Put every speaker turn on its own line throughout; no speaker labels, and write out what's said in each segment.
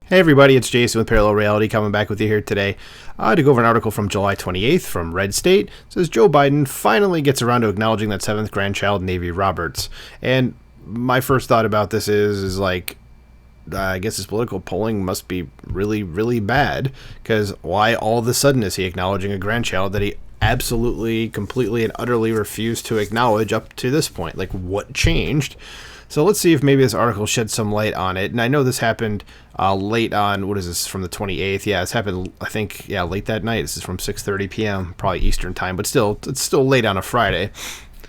Hey everybody, it's Jason with Parallel Reality coming back with you here today to go over an article from July 28th from Red State. It says Joe Biden finally gets around to acknowledging that seventh grandchild, Navy Roberts. And my first thought about this is like, I guess his political polling must be really, really bad, because why all of a sudden is he acknowledging a grandchild that he absolutely, completely, and utterly refused to acknowledge up to this point? Like, what changed? So let's see if maybe this article sheds some light on it. And I know this happened late on, what is this, from the 28th? Yeah, this happened, I think, late that night. This is from 6:30 p.m., probably Eastern time, but still, it's still late on a Friday.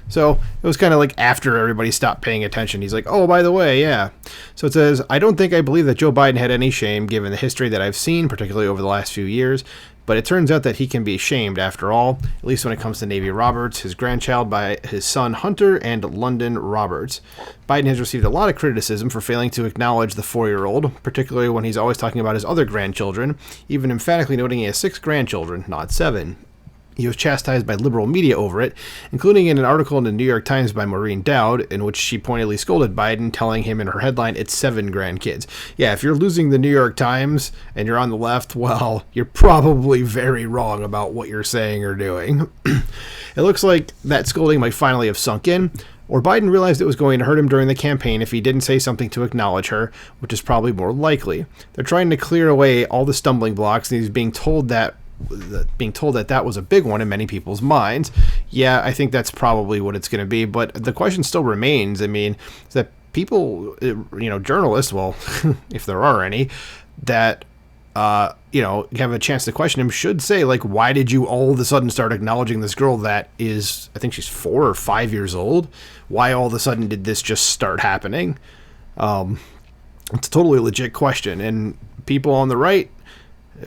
So it was kind of like after everybody stopped paying attention. He's like, oh, by the way, yeah. So it says, I don't think I believe that Joe Biden had any shame given the history that I've seen, particularly over the last few years. But it turns out that he can be shamed after all, at least when it comes to Navy Roberts, his grandchild by his son Hunter and London Roberts. Biden has received a lot of criticism for failing to acknowledge the 4-year-old, particularly when he's always talking about his other grandchildren, even emphatically noting he has 6 grandchildren, not 7. He was chastised by liberal media over it, including in an article in the New York Times by Maureen Dowd, in which she pointedly scolded Biden, telling him in her headline, it's 7 grandkids. Yeah, if you're losing the New York Times and you're on the left, well, you're probably very wrong about what you're saying or doing. It looks like that scolding might finally have sunk in, or Biden realized it was going to hurt him during the campaign if he didn't say something to acknowledge her, which is probably more likely. They're trying to clear away all the stumbling blocks, and he's being told that was a big one in many people's minds. Yeah, I think that's probably what it's going to be, but the question still remains. I mean, is that people, journalists, well, if there are any, that, have a chance to question him, should say, like, why did you all of a sudden start acknowledging this girl that is, I think she's 4 or 5 years old? Why all of a sudden did this just start happening? It's a totally legit question, and people on the right,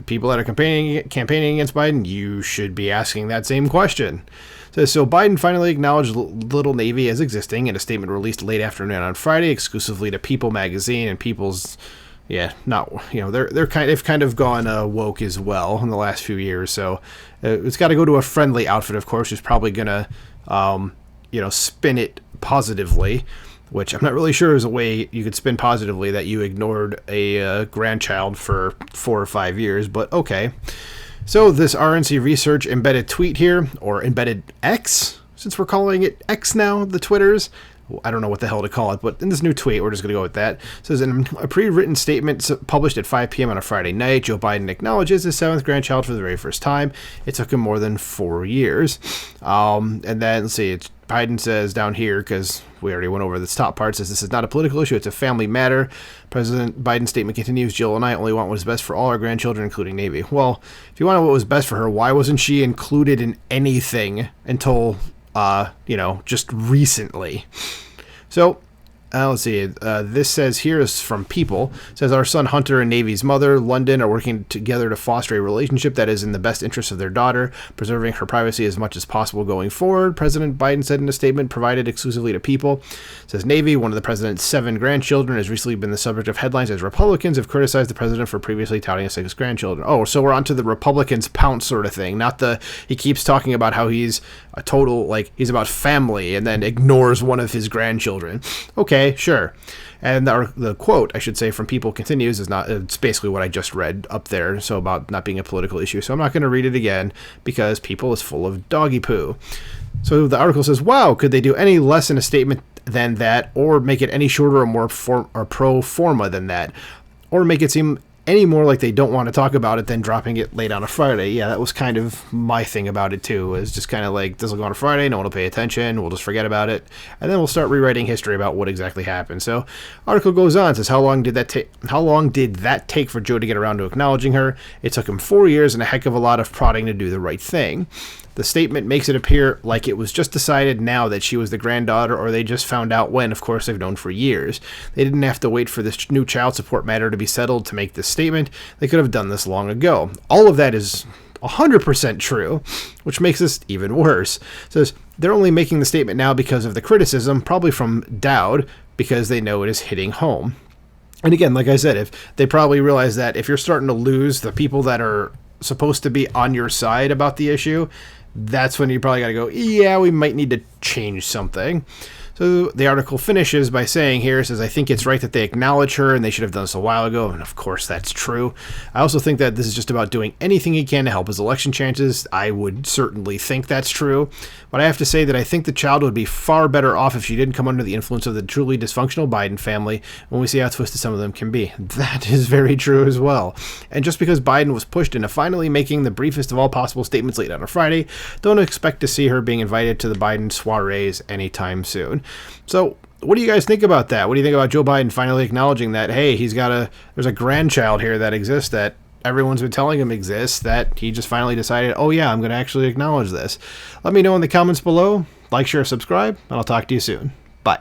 people that are campaigning against Biden, you should be asking that same question. So Biden finally acknowledged Little Navy as existing in a statement released late afternoon on Friday, exclusively to People magazine, and People's, they've kind of gone woke as well in the last few years. So it's got to go to a friendly outfit, of course, who's probably gonna, spin it positively, which I'm not really sure is a way you could spin positively that you ignored a grandchild for 4 or 5 years, but okay. So this RNC Research embedded tweet here, or embedded X, since we're calling it X now, the Twitters. I don't know what the hell to call it, but in this new tweet, we're just going to go with that. It says, in a pre-written statement published at 5 p.m. on a Friday night, Joe Biden acknowledges his 7th grandchild for the very first time. It took him more than 4 years. And then, let's see, Biden says down here, because we already went over this top part, says this is not a political issue, it's a family matter. President Biden's statement continues, Jill and I only want what is best for all our grandchildren, including Navy. Well, if you want what was best for her, why wasn't she included in anything until, just recently? So, let's see. This says here is from People. It says, our son Hunter and Navy's mother, London, are working together to foster a relationship that is in the best interest of their daughter, preserving her privacy as much as possible going forward, President Biden said in a statement provided exclusively to People. It says, Navy, one of the president's 7 grandchildren, has recently been the subject of headlines as Republicans have criticized the president for previously touting his 6 grandchildren. Oh, so we're on to the Republicans pounce sort of thing, not he keeps talking about how he's a total, he's about family and then ignores one of his grandchildren. Okay, sure. And the quote, I should say, from People continues, it's basically what I just read up there, so about not being a political issue. So I'm not going to read it again because People is full of doggy poo. So the article says, wow, could they do any less in a statement than that, or make it any shorter or more pro forma than that, or make it seem any more like they don't want to talk about it than dropping it late on a Friday? Yeah, that was kind of my thing about it too. It's just kind of like, this will go on a Friday, no one will pay attention, we'll just forget about it, and then we'll start rewriting history about what exactly happened. So article goes on, says, how long did that take for Joe to get around to acknowledging her? It took him 4 years and a heck of a lot of prodding to do the right thing. The statement makes it appear like it was just decided now that she was the granddaughter, or they just found out when. Of course, they've known for years. They didn't have to wait for this new child support matter to be settled to make this statement. They could have done this long ago. All of that is 100% true, which makes this even worse. It says they're only making the statement now because of the criticism, probably from Dowd, because they know it is hitting home. And again, like I said, if they probably realize that if you're starting to lose the people that are supposed to be on your side about the issue, that's when you probably got to go, yeah, we might need to change something. So the article finishes by saying here, it says, I think it's right that they acknowledge her and they should have done this a while ago. And of course that's true. I also think that this is just about doing anything he can to help his election chances. I would certainly think that's true. But I have to say that I think the child would be far better off if she didn't come under the influence of the truly dysfunctional Biden family when we see how twisted some of them can be. That is very true as well. And just because Biden was pushed into finally making the briefest of all possible statements late on a Friday, don't expect to see her being invited to the Biden soirees anytime soon. So what do you guys think about that? What do you think about Joe Biden finally acknowledging that, hey, there's a grandchild here that exists that everyone's been telling him exists, that he just finally decided, oh yeah, I'm going to actually acknowledge this? Let me know in the comments below. Like, share, subscribe, and I'll talk to you soon. Bye.